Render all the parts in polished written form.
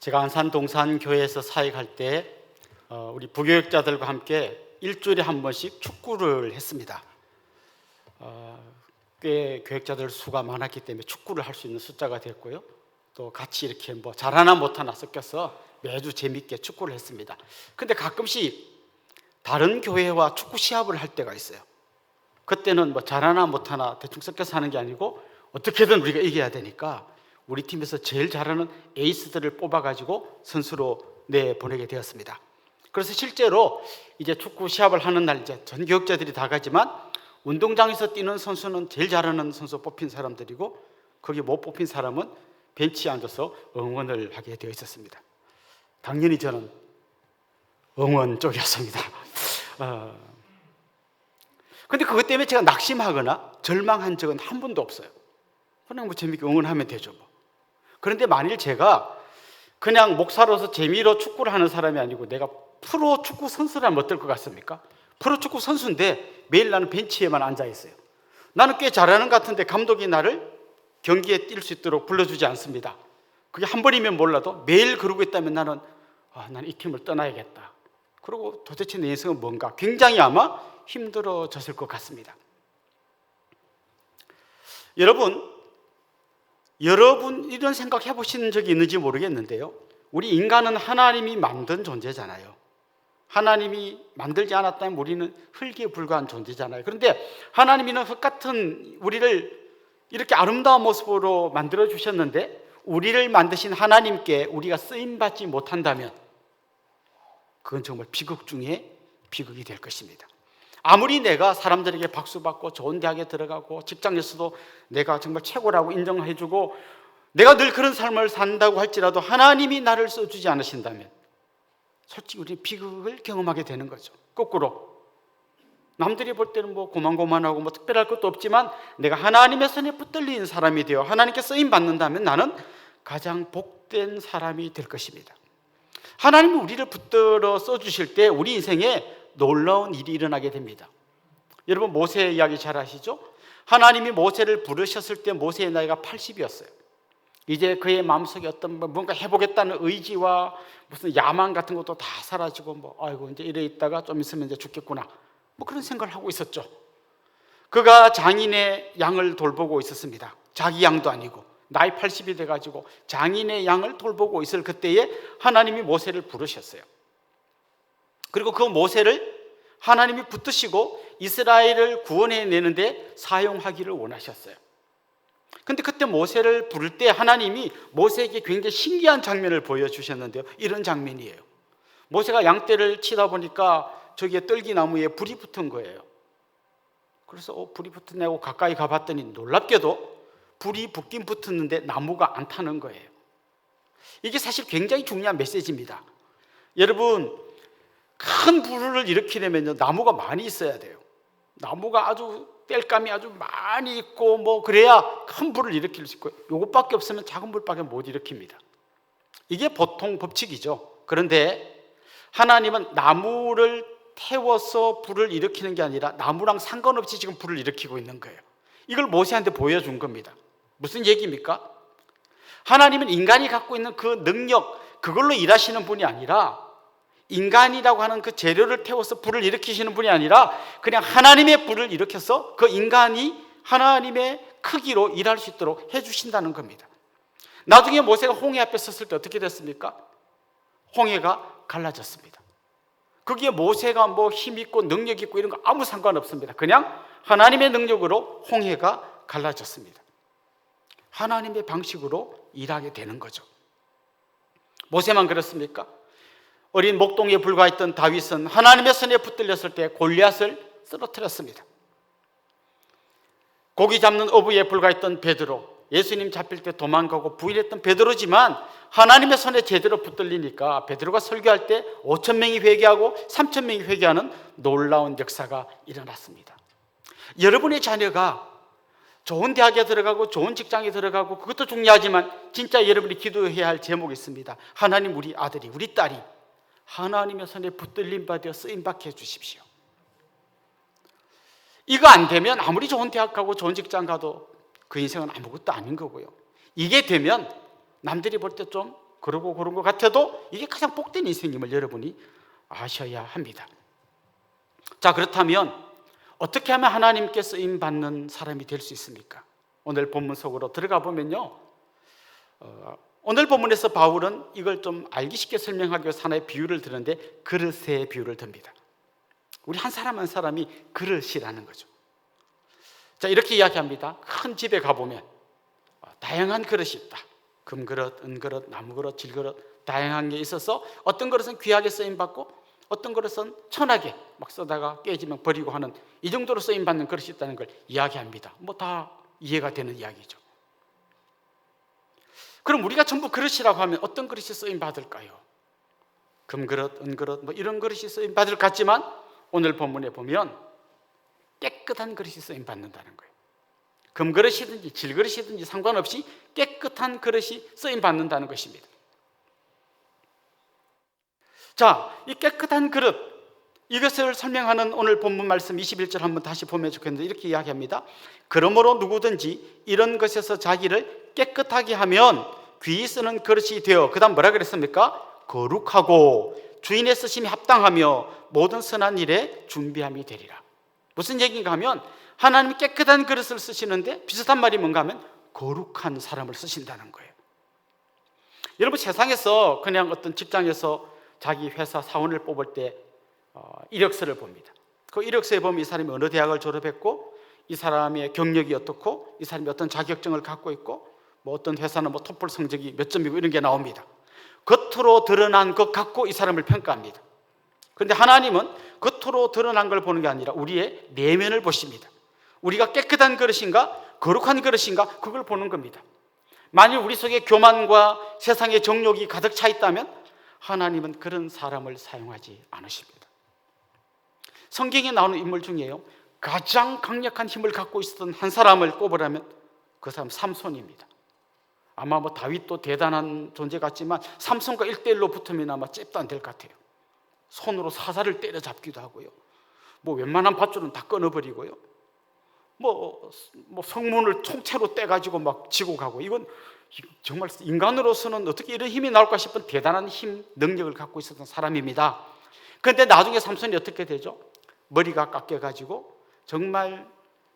제가 안산 동산교회에서 사역할 때 우리 부교육자들과 함께 일주일에 한 번씩 축구를 했습니다. 꽤 교육자들 수가 많았기 때문에 축구를 할 수 있는 숫자가 됐고요. 또 같이 이렇게 뭐 잘하나 못하나 섞여서 매주 재밌게 축구를 했습니다. 근데 가끔씩 다른 교회와 축구 시합을 할 때가 있어요. 그때는 뭐 잘하나 못하나 대충 섞여서 하는 게 아니고 어떻게든 우리가 이겨야 되니까 우리 팀에서 제일 잘하는 에이스들을 뽑아가지고 선수로 내보내게 되었습니다. 그래서 실제로 이제 축구 시합을 하는 날 이제 전 교육자들이 다 가지만 운동장에서 뛰는 선수는 제일 잘하는 선수 뽑힌 사람들이고 거기 못 뽑힌 사람은 벤치에 앉아서 응원을 하게 되어 있었습니다. 당연히 저는 응원 쪽이었습니다. 근데 그것 때문에 제가 낙심하거나 절망한 적은 한 번도 없어요. 그냥 뭐 재밌게 응원하면 되죠 뭐. 그런데 만일 제가 그냥 목사로서 재미로 축구를 하는 사람이 아니고 내가 프로 축구 선수라면 어떨 것 같습니까? 프로 축구 선수인데 매일 나는 벤치에만 앉아 있어요. 나는 꽤 잘하는 것 같은데 감독이 나를 경기에 뛸 수 있도록 불러주지 않습니다. 그게 한 번이면 몰라도 매일 그러고 있다면 나는 이 팀을 떠나야겠다. 그리고 도대체 내 인생은 뭔가 굉장히 아마 힘들어졌을 것 같습니다. 여러분 이런 생각 해보신 적이 있는지 모르겠는데요. 우리 인간은 하나님이 만든 존재잖아요. 하나님이 만들지 않았다면 우리는 흙에 불과한 존재잖아요. 그런데 하나님이는 흙 같은 우리를 이렇게 아름다운 모습으로 만들어 주셨는데 우리를 만드신 하나님께 우리가 쓰임받지 못한다면 그건 정말 비극 중에 비극이 될 것입니다. 아무리 내가 사람들에게 박수받고 좋은 대학에 들어가고 직장에서도 내가 정말 최고라고 인정해주고 내가 늘 그런 삶을 산다고 할지라도 하나님이 나를 써주지 않으신다면 솔직히 우리는 비극을 경험하게 되는 거죠. 거꾸로 남들이 볼 때는 뭐 고만고만하고 뭐 특별할 것도 없지만 내가 하나님의 손에 붙들리는 사람이 되어 하나님께 쓰임 받는다면 나는 가장 복된 사람이 될 것입니다. 하나님은 우리를 붙들어 써주실 때 우리 인생에 놀라운 일이 일어나게 됩니다. 여러분 모세 이야기 잘 아시죠? 하나님이 모세를 부르셨을 때 모세의 나이가 80이었어요. 이제 그의 마음속에 어떤 뭔가 해보겠다는 의지와 무슨 야망 같은 것도 다 사라지고 아이고 이제 이래 있다가 좀 있으면 이제 죽겠구나 그런 생각을 하고 있었죠. 그가 장인의 양을 돌보고 있었습니다. 자기 양도 아니고 나이 80이 돼가지고 장인의 양을 돌보고 있을 그때에 하나님이 모세를 부르셨어요. 그리고 그 모세를 하나님이 붙드시고 이스라엘을 구원해내는데 사용하기를 원하셨어요. 근데 그때 모세를 부를 때 하나님이 모세에게 굉장히 신기한 장면을 보여주셨는데요. 이런 장면이에요. 모세가 양떼를 치다 보니까 저기에 떨기나무에 불이 붙은 거예요. 그래서 불이 붙었냐고 가까이 가봤더니 놀랍게도 불이 붙긴 붙었는데 나무가 안 타는 거예요. 이게 사실 굉장히 중요한 메시지입니다. 여러분 큰 불을 일으키려면 나무가 많이 있어야 돼요. 나무가 아주 땔감이 아주 많이 있고 그래야 큰 불을 일으킬 수 있고 이것밖에 없으면 작은 불밖에 못 일으킵니다. 이게 보통 법칙이죠. 그런데 하나님은 나무를 태워서 불을 일으키는 게 아니라 나무랑 상관없이 지금 불을 일으키고 있는 거예요. 이걸 모세한테 보여준 겁니다. 무슨 얘기입니까? 하나님은 인간이 갖고 있는 그 능력 그걸로 일하시는 분이 아니라 인간이라고 하는 그 재료를 태워서 불을 일으키시는 분이 아니라 그냥 하나님의 불을 일으켜서 그 인간이 하나님의 크기로 일할 수 있도록 해주신다는 겁니다. 나중에 모세가 홍해 앞에 섰을 때 어떻게 됐습니까? 홍해가 갈라졌습니다. 거기에 모세가 힘있고 능력 있고 이런 거 아무 상관없습니다. 그냥 하나님의 능력으로 홍해가 갈라졌습니다. 하나님의 방식으로 일하게 되는 거죠. 모세만 그렇습니까? 어린 목동에 불과했던 다윗은 하나님의 손에 붙들렸을 때 골리앗을 쓰러뜨렸습니다. 고기 잡는 어부에 불과했던 베드로, 예수님 잡힐 때 도망가고 부인했던 베드로지만 하나님의 손에 제대로 붙들리니까 베드로가 설교할 때 5,000명이 회개하고 3,000명이 회개하는 놀라운 역사가 일어났습니다. 여러분의 자녀가 좋은 대학에 들어가고 좋은 직장에 들어가고 그것도 중요하지만 진짜 여러분이 기도해야 할 제목이 있습니다. 하나님 우리 아들이 우리 딸이 하나님의 손에 붙들림 받아 쓰임받게 해주십시오. 이거 안 되면 아무리 좋은 대학 가고 좋은 직장 가도 그 인생은 아무것도 아닌 거고요. 이게 되면 남들이 볼 때 좀 그러고 그런 것 같아도 이게 가장 복된 인생임을 여러분이 아셔야 합니다. 자, 그렇다면 어떻게 하면 하나님께 쓰임받는 사람이 될 수 있습니까? 오늘 본문 속으로 들어가 보면요, 오늘 본문에서 바울은 이걸 좀 알기 쉽게 설명하기 위해서 하나의 비유를 드는데 그릇의 비유를 듭니다. 우리 한 사람 한 사람이 그릇이라는 거죠. 자, 이렇게 이야기합니다. 큰 집에 가보면 다양한 그릇이 있다. 금그릇, 은그릇, 나무그릇, 질그릇 다양한 게 있어서 어떤 그릇은 귀하게 쓰임받고 어떤 그릇은 천하게 막 쓰다가 깨지면 버리고 하는 이 정도로 쓰임받는 그릇이 있다는 걸 이야기합니다. 뭐 다 이해가 되는 이야기죠. 그럼 우리가 전부 그릇이라고 하면 어떤 그릇이 쓰임받을까요? 금그릇, 은그릇 뭐 이런 그릇이 쓰임받을 것 같지만 오늘 본문에 보면 깨끗한 그릇이 쓰임받는다는 거예요. 금그릇이든지 질그릇이든지 상관없이 깨끗한 그릇이 쓰임받는다는 것입니다. 자, 이 깨끗한 그릇, 이것을 설명하는 오늘 본문 말씀 21절 한번 다시 보면 좋겠는데 이렇게 이야기합니다. 그러므로 누구든지 이런 것에서 자기를 깨끗하게 하면 귀히 쓰는 그릇이 되어, 그 다음 뭐라 그랬습니까? 거룩하고 주인의 쓰심이 합당하며 모든 선한 일에 준비함이 되리라. 무슨 얘기인가 하면 하나님이 깨끗한 그릇을 쓰시는데 비슷한 말이 뭔가 하면 거룩한 사람을 쓰신다는 거예요. 여러분, 세상에서 그냥 어떤 직장에서 자기 회사 사원을 뽑을 때 이력서를 봅니다. 그 이력서에 보면 이 사람이 어느 대학을 졸업했고 이 사람의 경력이 어떻고 이 사람이 어떤 자격증을 갖고 있고 뭐 어떤 회사는 뭐 토플 성적이 몇 점이고 이런 게 나옵니다. 겉으로 드러난 것 갖고 이 사람을 평가합니다. 그런데 하나님은 겉으로 드러난 걸 보는 게 아니라 우리의 내면을 보십니다. 우리가 깨끗한 그릇인가 거룩한 그릇인가 그걸 보는 겁니다. 만일 우리 속에 교만과 세상의 정욕이 가득 차 있다면 하나님은 그런 사람을 사용하지 않으십니다. 성경에 나오는 인물 중에요, 가장 강력한 힘을 갖고 있었던 한 사람을 꼽으라면 그 사람 삼손입니다. 아마 뭐 다윗도 대단한 존재 같지만 삼손과 1대1로 붙으면 아마 잽도 안 될 것 같아요. 손으로 사자를 때려잡기도 하고요, 뭐 웬만한 밧줄은 다 끊어버리고요, 뭐 성문을 통째로 떼가지고 막 지고 가고, 이건 정말 인간으로서는 어떻게 이런 힘이 나올까 싶은 대단한 힘, 능력을 갖고 있었던 사람입니다. 그런데 나중에 삼손이 어떻게 되죠? 머리가 깎여가지고 정말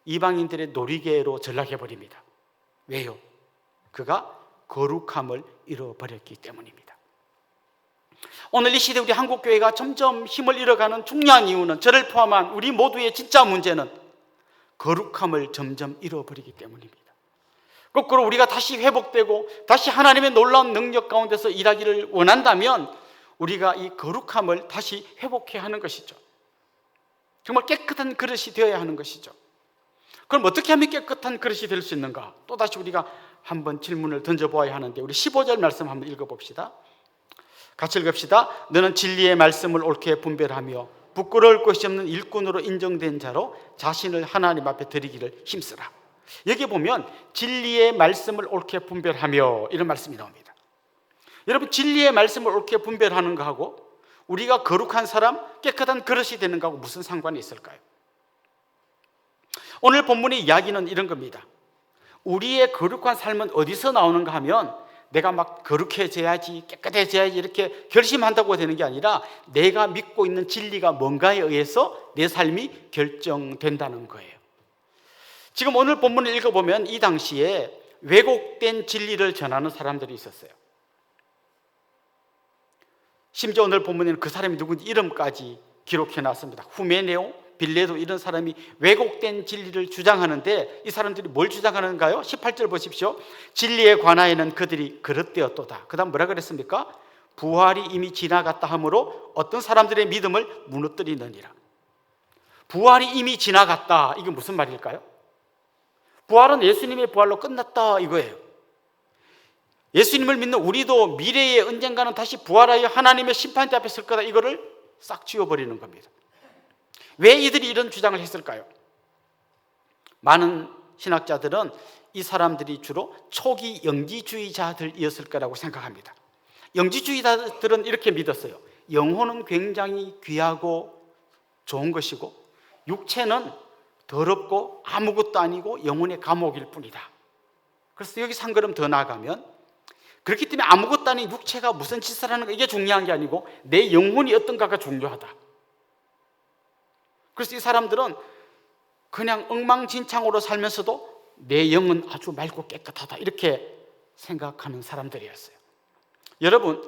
이방인들의 놀이개로 전락해버립니다. 왜요? 그가 거룩함을 잃어버렸기 때문입니다. 오늘 이 시대 우리 한국교회가 점점 힘을 잃어가는 중요한 이유는, 저를 포함한 우리 모두의 진짜 문제는 거룩함을 점점 잃어버리기 때문입니다. 거꾸로 우리가 다시 회복되고 다시 하나님의 놀라운 능력 가운데서 일하기를 원한다면 우리가 이 거룩함을 다시 회복해야 하는 것이죠. 정말 깨끗한 그릇이 되어야 하는 것이죠. 그럼 어떻게 하면 깨끗한 그릇이 될 수 있는가? 또다시 우리가 한번 질문을 던져보아야 하는데, 우리 15절 말씀 한번 읽어봅시다. 같이 읽읍시다. 너는 진리의 말씀을 옳게 분별하며 부끄러울 것이 없는 일꾼으로 인정된 자로 자신을 하나님 앞에 드리기를 힘쓰라. 여기 보면 진리의 말씀을 옳게 분별하며 이런 말씀이 나옵니다. 여러분, 진리의 말씀을 옳게 분별하는 거하고 우리가 거룩한 사람, 깨끗한 그릇이 되는 거하고 무슨 상관이 있을까요? 오늘 본문의 이야기는 이런 겁니다. 우리의 거룩한 삶은 어디서 나오는가 하면 내가 막 거룩해져야지, 깨끗해져야지 이렇게 결심한다고 되는 게 아니라 내가 믿고 있는 진리가 뭔가에 의해서 내 삶이 결정된다는 거예요. 지금 오늘 본문을 읽어보면 이 당시에 왜곡된 진리를 전하는 사람들이 있었어요. 심지어 오늘 본문에는 그 사람이 누군지 이름까지 기록해 놨습니다. 후메네오, 빌레도 이런 사람이 왜곡된 진리를 주장하는데 이 사람들이 뭘 주장하는가요? 18절 보십시오. 진리에 관하여는 그들이 그릇되었도다. 그 다음 뭐라 그랬습니까? 부활이 이미 지나갔다 하므로 어떤 사람들의 믿음을 무너뜨리느니라. 부활이 이미 지나갔다, 이게 무슨 말일까요? 부활은 예수님의 부활로 끝났다 이거예요. 예수님을 믿는 우리도 미래에 언젠가는 다시 부활하여 하나님의 심판대 앞에 설 거다, 이거를 싹 지워버리는 겁니다. 왜 이들이 이런 주장을 했을까요? 많은 신학자들은 이 사람들이 주로 초기 영지주의자들이었을 거라고 생각합니다. 영지주의자들은 이렇게 믿었어요. 영혼은 굉장히 귀하고 좋은 것이고 육체는 더럽고 아무것도 아니고 영혼의 감옥일 뿐이다. 그래서 여기서 한 걸음 더 나아가면 그렇기 때문에 아무것도 아닌 육체가 무슨 짓을 하는 가 이게 중요한 게 아니고 내 영혼이 어떤가가 중요하다. 그래서 이 사람들은 그냥 엉망진창으로 살면서도 내 영은 아주 맑고 깨끗하다 이렇게 생각하는 사람들이었어요. 여러분,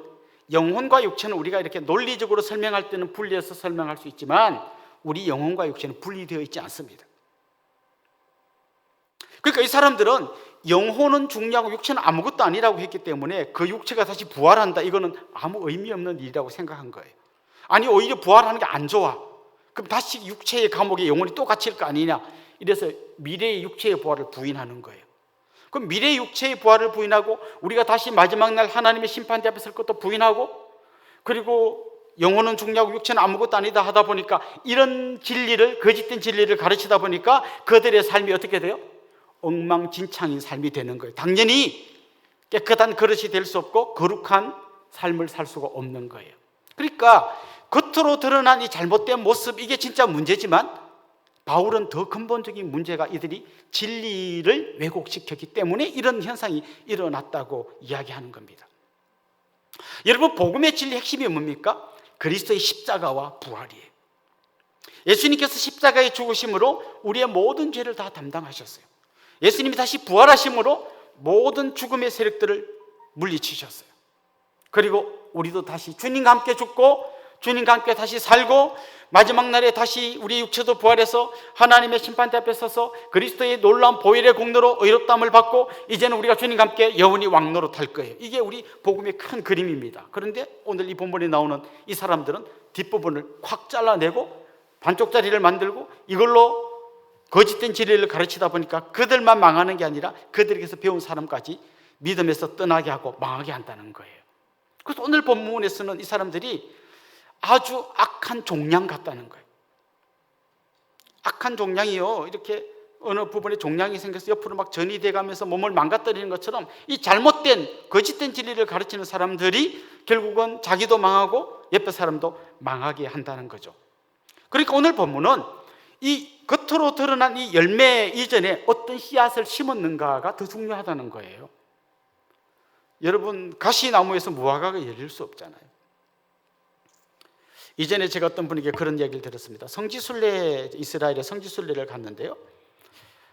영혼과 육체는 우리가 이렇게 논리적으로 설명할 때는 분리해서 설명할 수 있지만 우리 영혼과 육체는 분리되어 있지 않습니다. 그러니까 이 사람들은 영혼은 중요하고 육체는 아무것도 아니라고 했기 때문에 그 육체가 다시 부활한다, 이거는 아무 의미 없는 일이라고 생각한 거예요. 아니, 오히려 부활하는 게 안 좋아. 그럼 다시 육체의 감옥에 영혼이 또 갇힐 거 아니냐. 이래서 미래의 육체의 부활을 부인하는 거예요. 그럼 미래의 육체의 부활을 부인하고 우리가 다시 마지막 날 하나님의 심판대 앞에 설 것도 부인하고, 그리고 영혼은 중요하고 육체는 아무것도 아니다 하다 보니까 이런 진리를, 거짓된 진리를 가르치다 보니까 그들의 삶이 어떻게 돼요? 엉망진창인 삶이 되는 거예요. 당연히 깨끗한 그릇이 될 수 없고 거룩한 삶을 살 수가 없는 거예요. 그러니까 겉으로 드러난 이 잘못된 모습, 이게 진짜 문제지만 바울은 더 근본적인 문제가 이들이 진리를 왜곡시켰기 때문에 이런 현상이 일어났다고 이야기하는 겁니다. 여러분, 복음의 진리 핵심이 뭡니까? 그리스도의 십자가와 부활이에요. 예수님께서 십자가의 죽으심으로 우리의 모든 죄를 다 담당하셨어요. 예수님이 다시 부활하심으로 모든 죽음의 세력들을 물리치셨어요. 그리고 우리도 다시 주님과 함께 죽고 주님과 함께 다시 살고 마지막 날에 다시 우리 육체도 부활해서 하나님의 심판대 앞에 서서 그리스도의 놀라운 보혈의 공로로 의롭다함을 받고 이제는 우리가 주님과 함께 영원히 왕노릇할 거예요. 이게 우리 복음의 큰 그림입니다. 그런데 오늘 이 본문에 나오는 이 사람들은 뒷부분을 확 잘라내고 반쪽짜리를 만들고 이걸로 거짓된 진리를 가르치다 보니까 그들만 망하는 게 아니라 그들에게서 배운 사람까지 믿음에서 떠나게 하고 망하게 한다는 거예요. 그래서 오늘 본문에서는 이 사람들이 아주 악한 종양 같다는 거예요. 악한 종양이요, 이렇게 어느 부분에 종양이 생겨서 옆으로 막 전이돼 가면서 몸을 망가뜨리는 것처럼 이 잘못된 거짓된 진리를 가르치는 사람들이 결국은 자기도 망하고 옆에 사람도 망하게 한다는 거죠. 그러니까 오늘 본문은 이 겉으로 드러난 이 열매 이전에 어떤 씨앗을 심었는가가 더 중요하다는 거예요. 여러분, 가시나무에서 무화과가 열릴 수 없잖아요. 이전에 제가 어떤 분에게 그런 얘기를 들었습니다. 성지순례, 이스라엘의 성지순례를 갔는데요,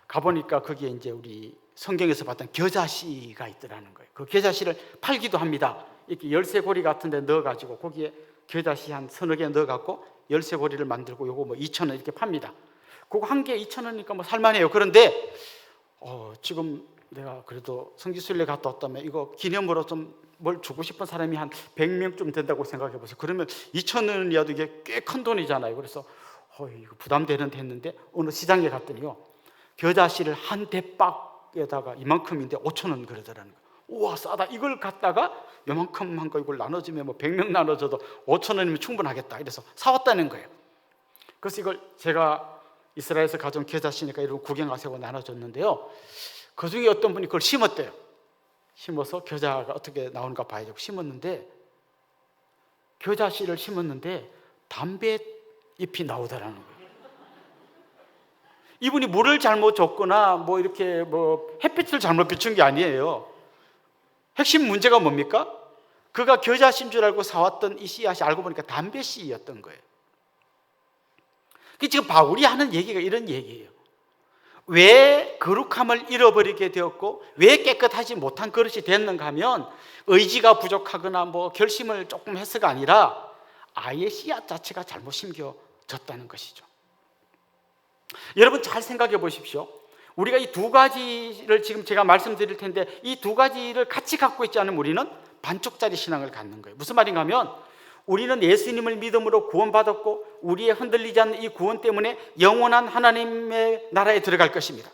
가보니까 거기에 이제 우리 성경에서 봤던 겨자씨가 있더라는 거예요. 그 겨자씨를 팔기도 합니다. 이렇게 열쇠고리 같은 데 넣어가지고 거기에 겨자씨 한 서너 개 넣어갖고 열쇠고리를 만들고 요거 뭐 2,000원 이렇게 팝니다. 그거 한 개 2,000원이니까 뭐 살만해요. 그런데 지금 내가 그래도 성지순례 갔다 왔다면 이거 기념으로 좀 뭘 주고 싶은 사람이 한 100명쯤 된다고 생각해 보세요. 그러면 2,000원이라도 이게 꽤 큰 돈이잖아요. 그래서 이거 부담되는데 했는데 어느 시장에 갔더니요, 겨자씨를 한 대박에다가 이만큼인데 5,000원 그러더라는 거예요. 우와, 싸다. 이걸 갖다가 요만큼 한 거 이걸 나눠주면 뭐 100명 나눠줘도 5,000원이면 충분하겠다. 이래서 사왔다는 거예요. 그래서 이걸 제가 이스라엘에서 가져온 겨자씨니까 이러고 구경 가세요 나눠줬는데요, 그 중에 어떤 분이 그걸 심었대요. 심어서 겨자가 어떻게 나오는가 봐야죠. 심었는데 겨자씨를 심었는데 담배 잎이 나오더라는 거예요. 이분이 물을 잘못 줬거나 뭐 이렇게 뭐 햇빛을 잘못 비춘 게 아니에요. 핵심 문제가 뭡니까? 그가 겨자씨인 줄 알고 사왔던 이 씨앗이 알고 보니까 담배 씨였던 거예요. 지금 바울이 하는 얘기가 이런 얘기예요. 왜 거룩함을 잃어버리게 되었고 왜 깨끗하지 못한 그릇이 됐는가 하면 의지가 부족하거나 뭐 결심을 조금 해서가 아니라 아예 씨앗 자체가 잘못 심겨졌다는 것이죠. 여러분, 잘 생각해 보십시오. 우리가 이 두 가지를 지금 제가 말씀드릴 텐데 이 두 가지를 같이 갖고 있지 않으면 우리는 반쪽짜리 신앙을 갖는 거예요. 무슨 말인가 하면 우리는 예수님을 믿음으로 구원받았고 우리의 흔들리지 않는 이 구원 때문에 영원한 하나님의 나라에 들어갈 것입니다.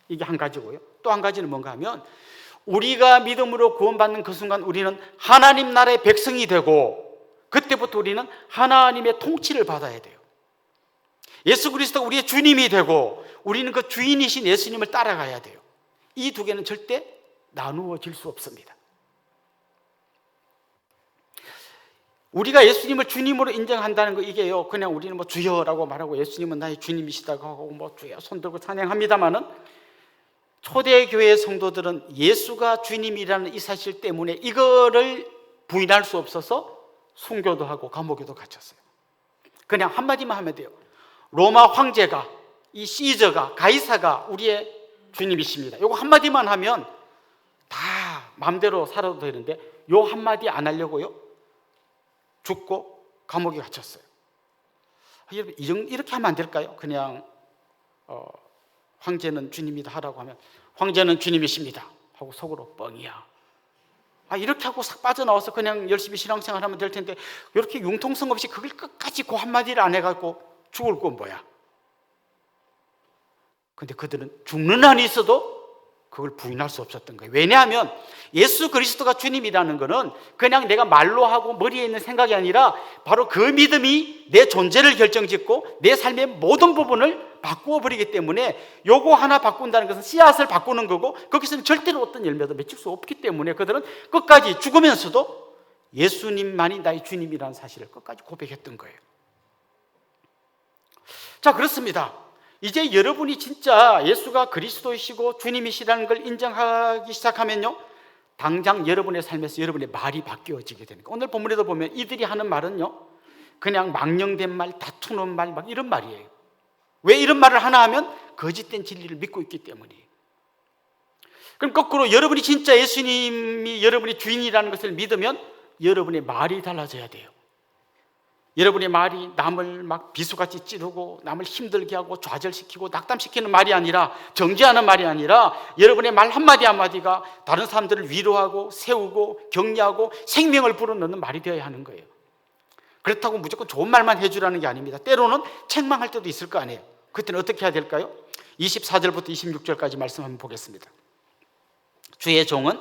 이게 한 가지고요. 또 한 가지는 뭔가 하면 우리가 믿음으로 구원받는 그 순간 우리는 하나님 나라의 백성이 되고 그때부터 우리는 하나님의 통치를 받아야 돼요. 예수 그리스도가 우리의 주님이 되고 우리는 그 주인이신 예수님을 따라가야 돼요. 이 두 개는 절대 나누어질 수 없습니다. 우리가 예수님을 주님으로 인정한다는 거, 이게요, 그냥 우리는 뭐 주여라고 말하고 예수님은 나의 주님이시다고 하고 뭐 주여 손들고 찬양합니다만은 초대교회 성도들은 예수가 주님이라는 이 사실 때문에 이거를 부인할 수 없어서 순교도 하고 감옥에도 갇혔어요. 그냥 한마디만 하면 돼요. 로마 황제가, 이 시저가, 가이사가 우리의 주님이십니다. 이거 한마디만 하면 다 마음대로 살아도 되는데 요 한마디 안 하려고요, 죽고 감옥에 갇혔어요. 여러분, 이렇게 하면 안 될까요? 그냥 황제는 주님이다 하라고 하면 황제는 주님이십니다 하고 속으로 뻥이야. 이렇게 하고 싹 빠져나와서 그냥 열심히 신앙생활 하면 될 텐데 이렇게 융통성 없이 그걸 끝까지 그 한마디를 안 해갖고 죽을 건 뭐야? 근데 그들은 죽는 한이 있어도 그걸 부인할 수 없었던 거예요. 왜냐하면 예수 그리스도가 주님이라는 것은 그냥 내가 말로 하고 머리에 있는 생각이 아니라 바로 그 믿음이 내 존재를 결정짓고 내 삶의 모든 부분을 바꾸어 버리기 때문에 요거 하나 바꾼다는 것은 씨앗을 바꾸는 거고 거기서는 절대로 어떤 열매도 맺을 수 없기 때문에 그들은 끝까지 죽으면서도 예수님만이 나의 주님이라는 사실을 끝까지 고백했던 거예요. 자, 그렇습니다. 이제 여러분이 진짜 예수가 그리스도이시고 주님이시라는 걸 인정하기 시작하면요, 당장 여러분의 삶에서 여러분의 말이 바뀌어지게 되는 거예요. 오늘 본문에도 보면 이들이 하는 말은요, 그냥 망령된 말, 다투는 말, 막 이런 말이에요. 왜 이런 말을 하나 하면 거짓된 진리를 믿고 있기 때문이에요. 그럼 거꾸로 여러분이 진짜 예수님이 여러분의 주인이라는 것을 믿으면 여러분의 말이 달라져야 돼요. 여러분의 말이 남을 막 비수같이 찌르고 남을 힘들게 하고 좌절시키고 낙담시키는 말이 아니라, 정죄하는 말이 아니라 여러분의 말 한마디 한마디가 다른 사람들을 위로하고 세우고 격려하고 생명을 불어넣는 말이 되어야 하는 거예요. 그렇다고 무조건 좋은 말만 해주라는 게 아닙니다. 때로는 책망할 때도 있을 거 아니에요. 그때는 어떻게 해야 될까요? 24절부터 26절까지 말씀 한번 보겠습니다. 주의 종은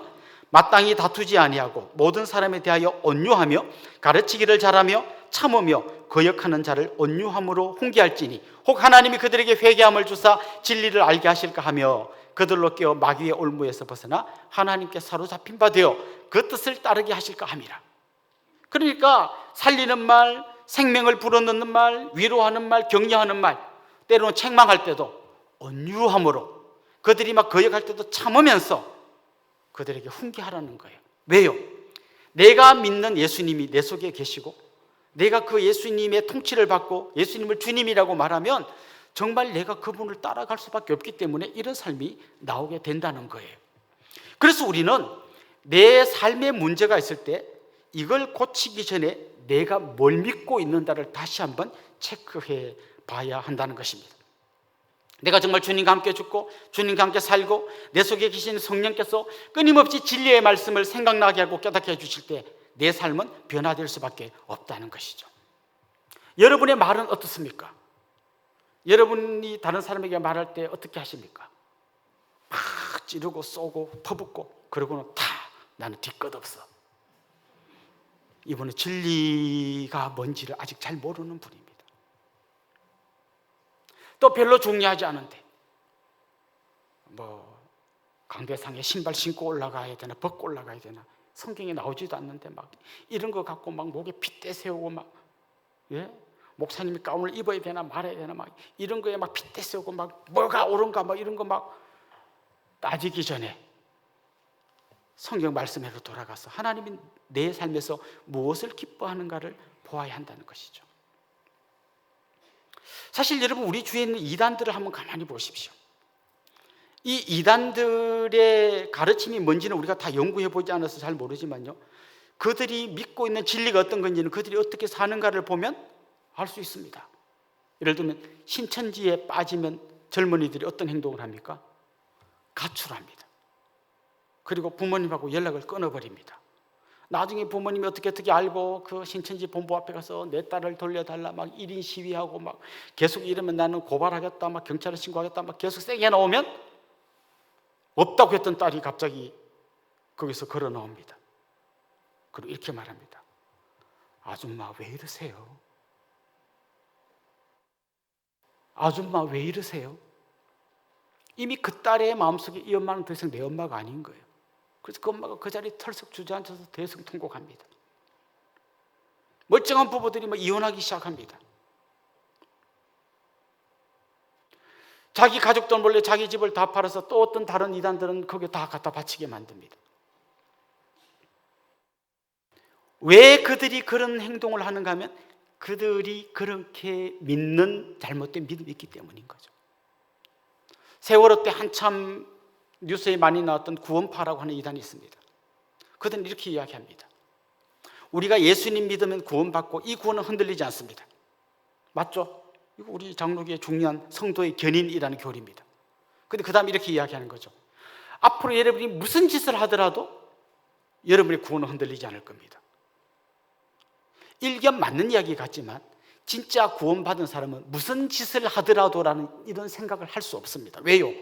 마땅히 다투지 아니하고 모든 사람에 대하여 온유하며 가르치기를 잘하며 참으며 거역하는 자를 온유함으로 훈계할지니 혹 하나님이 그들에게 회개함을 주사 진리를 알게 하실까 하며 그들로 깨어 마귀의 올무에서 벗어나 하나님께 사로잡힌 바 되어 그 뜻을 따르게 하실까 함이라. 그러니까 살리는 말, 생명을 불어넣는 말, 위로하는 말, 격려하는 말, 때로는 책망할 때도 온유함으로, 그들이 막 거역할 때도 참으면서 그들에게 훈계하라는 거예요. 왜요? 내가 믿는 예수님이 내 속에 계시고 내가 그 예수님의 통치를 받고 예수님을 주님이라고 말하면 정말 내가 그분을 따라갈 수밖에 없기 때문에 이런 삶이 나오게 된다는 거예요. 그래서 우리는 내 삶에 문제가 있을 때 이걸 고치기 전에 내가 뭘 믿고 있는가를 다시 한번 체크해 봐야 한다는 것입니다. 내가 정말 주님과 함께 죽고 주님과 함께 살고 내 속에 계신 성령께서 끊임없이 진리의 말씀을 생각나게 하고 깨닫게 해주실 때 내 삶은 변화될 수밖에 없다는 것이죠. 여러분의 말은 어떻습니까? 여러분이 다른 사람에게 말할 때 어떻게 하십니까? 막 찌르고 쏘고 퍼붓고 그러고는 다 나는 뒤끝 없어. 이분은 진리가 뭔지를 아직 잘 모르는 분입니다. 또 별로 중요하지 않은데 강대상에 신발 신고 올라가야 되나 벗고 올라가야 되나 성경에 나오지도 않는데 막 이런 거 갖고 막 목에 핏대 세우고 막 목사님이 가운을 입어야 되나 말아야 되나 막 이런 거에 막 핏대 세우고 막 뭐가 옳은가 막 이런 거 막 따지기 전에 성경 말씀으로 돌아가서 하나님이 내 삶에서 무엇을 기뻐하는가를 보아야 한다는 것이죠. 사실 여러분, 우리 주위에 있는 이단들을 한번 가만히 보십시오. 이 이단들의 가르침이 뭔지는 우리가 다 연구해 보지 않아서 잘 모르지만요, 그들이 믿고 있는 진리가 어떤 건지는 그들이 어떻게 사는가를 보면 알 수 있습니다. 예를 들면 신천지에 빠지면 젊은이들이 어떤 행동을 합니까? 가출합니다. 그리고 부모님하고 연락을 끊어버립니다. 나중에 부모님이 어떻게 알고 그 신천지 본부 앞에 가서 내 딸을 돌려달라 막 1인 시위하고 막 계속 이러면 나는 고발하겠다 막 경찰에 신고하겠다 막 계속 세게 나오면 없다고 했던 딸이 갑자기 거기서 걸어 나옵니다. 그리고 이렇게 말합니다. 아줌마 왜 이러세요? 아줌마 왜 이러세요? 이미 그 딸의 마음속에 이 엄마는 더 이상 내 엄마가 아닌 거예요. 그래서 그 엄마가 그 자리에 털썩 주저앉아서 대성통곡합니다. 멀쩡한 부부들이 막 이혼하기 시작합니다. 자기 가족들 몰래 자기 집을 다 팔아서 또 어떤 다른 이단들은 거기에 다 갖다 바치게 만듭니다. 왜 그들이 그런 행동을 하는가 하면 그들이 그렇게 믿는 잘못된 믿음이 있기 때문인 거죠. 세월호 때 한참 뉴스에 많이 나왔던 구원파라고 하는 이단이 있습니다. 그들은 이렇게 이야기합니다. 우리가 예수님 믿으면 구원받고 이 구원은 흔들리지 않습니다. 맞죠? 이거 우리 장로교의 중요한 성도의 견인이라는 교리입니다. 근데 그 다음에 이렇게 이야기하는 거죠. 앞으로 여러분이 무슨 짓을 하더라도 여러분의 구원은 흔들리지 않을 겁니다. 일견 맞는 이야기 같지만 진짜 구원받은 사람은 무슨 짓을 하더라도라는 이런 생각을 할 수 없습니다. 왜요?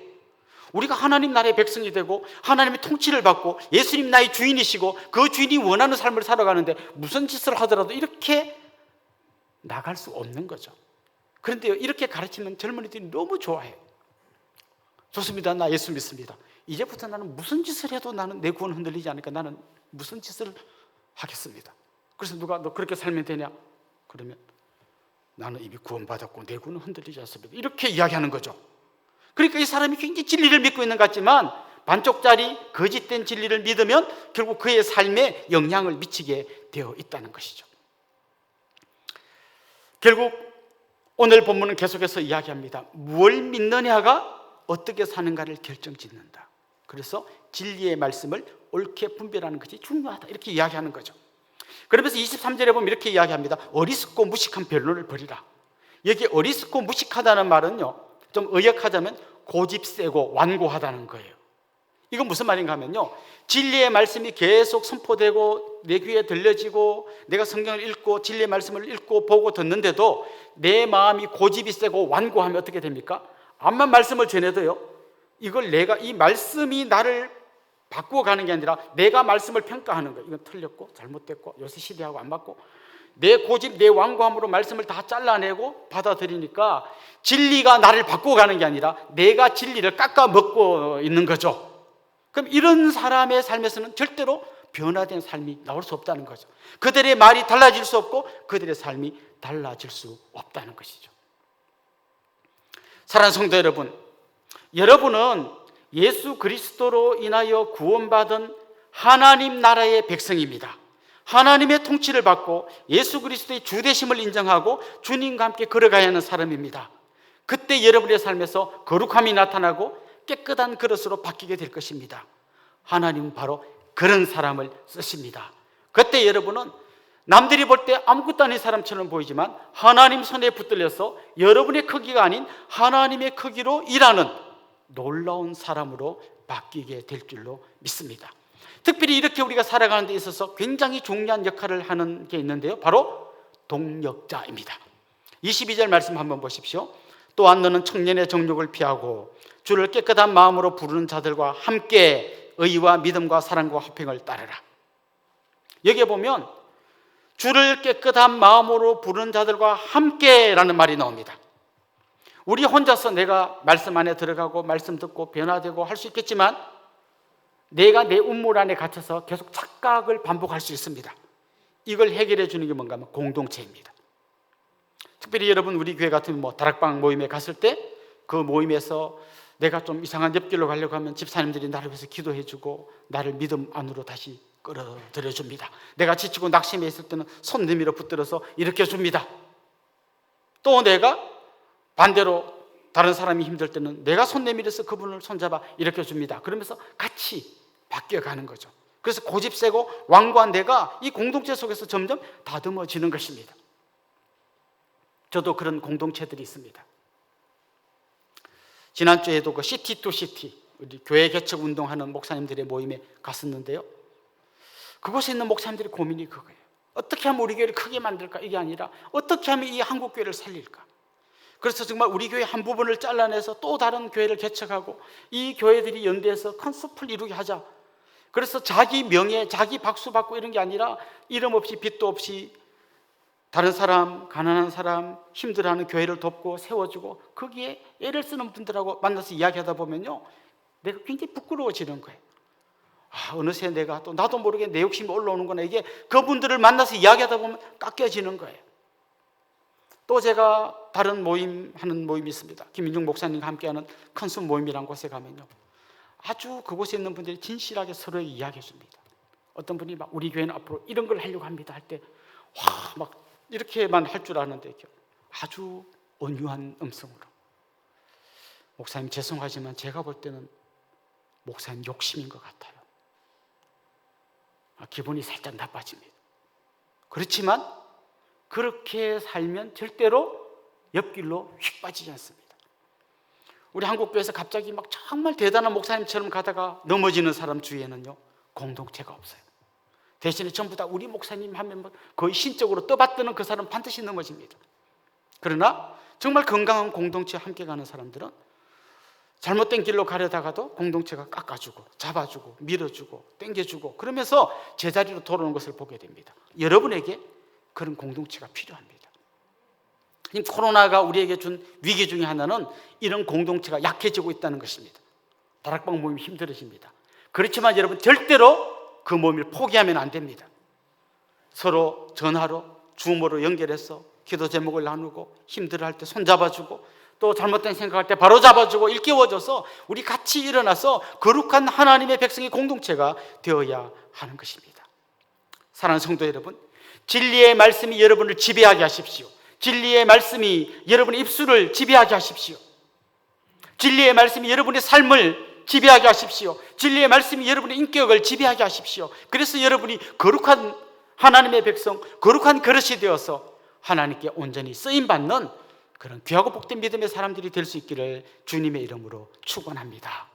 우리가 하나님 나라의 백성이 되고 하나님의 통치를 받고 예수님 나의 주인이시고 그 주인이 원하는 삶을 살아가는데 무슨 짓을 하더라도 이렇게 나갈 수 없는 거죠. 그런데 이렇게 가르치는 젊은이들이 너무 좋아해요. 좋습니다. 나 예수 믿습니다. 이제부터 나는 무슨 짓을 해도 나는 내 구원 흔들리지 않으니까 나는 무슨 짓을 하겠습니다. 그래서 누가 너 그렇게 살면 되냐? 그러면 나는 이미 구원받았고 내 구원은 흔들리지 않습니다. 이렇게 이야기하는 거죠. 그러니까 이 사람이 굉장히 진리를 믿고 있는 것 같지만 반쪽짜리 거짓된 진리를 믿으면 결국 그의 삶에 영향을 미치게 되어 있다는 것이죠. 결국 오늘 본문은 계속해서 이야기합니다. 뭘 믿느냐가 어떻게 사는가를 결정짓는다. 그래서 진리의 말씀을 옳게 분별하는 것이 중요하다. 이렇게 이야기하는 거죠. 그러면서 23절에 보면 이렇게 이야기합니다. 어리석고 무식한 변론을 벌이라. 여기 어리석고 무식하다는 말은요, 좀 의역하자면 고집세고 완고하다는 거예요. 이건 무슨 말인가 하면요, 진리의 말씀이 계속 선포되고 내 귀에 들려지고 내가 성경을 읽고 진리의 말씀을 읽고 보고 듣는데도 내 마음이 고집이 세고 완고하면 어떻게 됩니까? 암만 말씀을 전해도요, 이걸 내가 이 말씀이 나를 바꾸어 가는 게 아니라 내가 말씀을 평가하는 거예요. 이건 틀렸고 잘못됐고 요새 시대하고 안 맞고 내 고집, 내 완고함으로 말씀을 다 잘라내고 받아들이니까 진리가 나를 바꾸어 가는 게 아니라 내가 진리를 깎아 먹고 있는 거죠. 그럼 이런 사람의 삶에서는 절대로 변화된 삶이 나올 수 없다는 거죠. 그들의 말이 달라질 수 없고 그들의 삶이 달라질 수 없다는 것이죠. 사랑하는 성도 여러분, 여러분은 예수 그리스도로 인하여 구원받은 하나님 나라의 백성입니다. 하나님의 통치를 받고 예수 그리스도의 주되심을 인정하고 주님과 함께 걸어가야 하는 사람입니다. 그때 여러분의 삶에서 거룩함이 나타나고 깨끗한 그릇으로 바뀌게 될 것입니다. 하나님은 바로 그런 사람을 쓰십니다. 그때 여러분은 남들이 볼 때 아무것도 아닌 사람처럼 보이지만 하나님 손에 붙들려서 여러분의 크기가 아닌 하나님의 크기로 일하는 놀라운 사람으로 바뀌게 될 줄로 믿습니다. 특별히 이렇게 우리가 살아가는 데 있어서 굉장히 중요한 역할을 하는 게 있는데요, 바로 동역자입니다. 22절 말씀 한번 보십시오. 또한 너는 청년의 정욕을 피하고 주를 깨끗한 마음으로 부르는 자들과 함께 의와 믿음과 사랑과 화평을 따르라. 여기에 보면 주를 깨끗한 마음으로 부르는 자들과 함께라는 말이 나옵니다. 우리 혼자서 내가 말씀 안에 들어가고 말씀 듣고 변화되고 할 수 있겠지만 내가 내 우물 안에 갇혀서 계속 착각을 반복할 수 있습니다. 이걸 해결해 주는 게 뭔가 하면 공동체입니다. 특별히 여러분 우리 교회 같은 다락방 모임에 갔을 때 그 모임에서 내가 좀 이상한 옆길로 가려고 하면 집사님들이 나를 위해서 기도해 주고 나를 믿음 안으로 다시 끌어들여 줍니다. 내가 지치고 낙심해 있을 때는 손 내밀어 붙들어서 일으켜 줍니다. 또 내가 반대로 다른 사람이 힘들 때는 내가 손 내밀어서 그분을 손잡아 일으켜 줍니다. 그러면서 같이 바뀌어가는 거죠. 그래서 고집세고 완고한 내가 이 공동체 속에서 점점 다듬어지는 것입니다. 저도 그런 공동체들이 있습니다. 지난주에도 그 시티 투 시티 우리 교회 개척 운동하는 목사님들의 모임에 갔었는데요, 그곳에 있는 목사님들의 고민이 그거예요. 어떻게 하면 우리 교회를 크게 만들까? 이게 아니라 어떻게 하면 이 한국 교회를 살릴까? 그래서 정말 우리 교회 한 부분을 잘라내서 또 다른 교회를 개척하고 이 교회들이 연대해서 큰 숲을 이루게 하자. 그래서 자기 명예, 자기 박수 받고 이런 게 아니라 이름 없이 빚도 없이 다른 사람, 가난한 사람, 힘들어하는 교회를 돕고 세워주고 거기에 애를 쓰는 분들하고 만나서 이야기하다 보면요, 내가 굉장히 부끄러워지는 거예요. 어느새 내가 또 나도 모르게 내 욕심이 올라오는구나. 이게 그분들을 만나서 이야기하다 보면 깎여지는 거예요. 또 제가 다른 하는 모임이 있습니다. 김민중 목사님과 함께하는 큰숲 모임이라는 곳에 가면요, 아주 그곳에 있는 분들이 진실하게 서로에게 이야기해 줍니다. 어떤 분이 막 우리 교회는 앞으로 이런 걸 하려고 합니다 할 때 와, 막 이렇게만 할 줄 아는데 아주 온유한 음성으로, 목사님 죄송하지만 제가 볼 때는 목사님 욕심인 것 같아요. 기분이 살짝 나빠집니다. 그렇지만 그렇게 살면 절대로 옆길로 휙 빠지지 않습니다. 우리 한국교회에서 갑자기 막 정말 대단한 목사님처럼 가다가 넘어지는 사람 주위에는요, 공동체가 없어요. 대신에 전부 다 우리 목사님 하면 거의 신적으로 떠받드는 그 사람 반드시 넘어집니다. 그러나 정말 건강한 공동체와 함께 가는 사람들은 잘못된 길로 가려다가도 공동체가 깎아주고 잡아주고 밀어주고 땡겨주고 그러면서 제자리로 돌아오는 것을 보게 됩니다. 여러분에게 그런 공동체가 필요합니다. 코로나가 우리에게 준 위기 중에 하나는 이런 공동체가 약해지고 있다는 것입니다. 다락방 모임이 힘들어집니다. 그렇지만 여러분, 절대로 그 모임을 포기하면 안 됩니다. 서로 전화로, 줌으로 연결해서 기도 제목을 나누고, 힘들어할 때 손잡아주고, 또 잘못된 생각할 때 바로 잡아주고 일깨워줘서 우리 같이 일어나서 거룩한 하나님의 백성의 공동체가 되어야 하는 것입니다. 사랑하는 성도 여러분, 진리의 말씀이 여러분을 지배하게 하십시오. 진리의 말씀이 여러분의 입술을 지배하게 하십시오. 진리의 말씀이 여러분의 삶을 지배하게 하십시오. 진리의 말씀이 여러분의 인격을 지배하게 하십시오. 그래서 여러분이 거룩한 하나님의 백성, 거룩한 그릇이 되어서 하나님께 온전히 쓰임받는 그런 귀하고 복된 믿음의 사람들이 될 수 있기를 주님의 이름으로 축원합니다.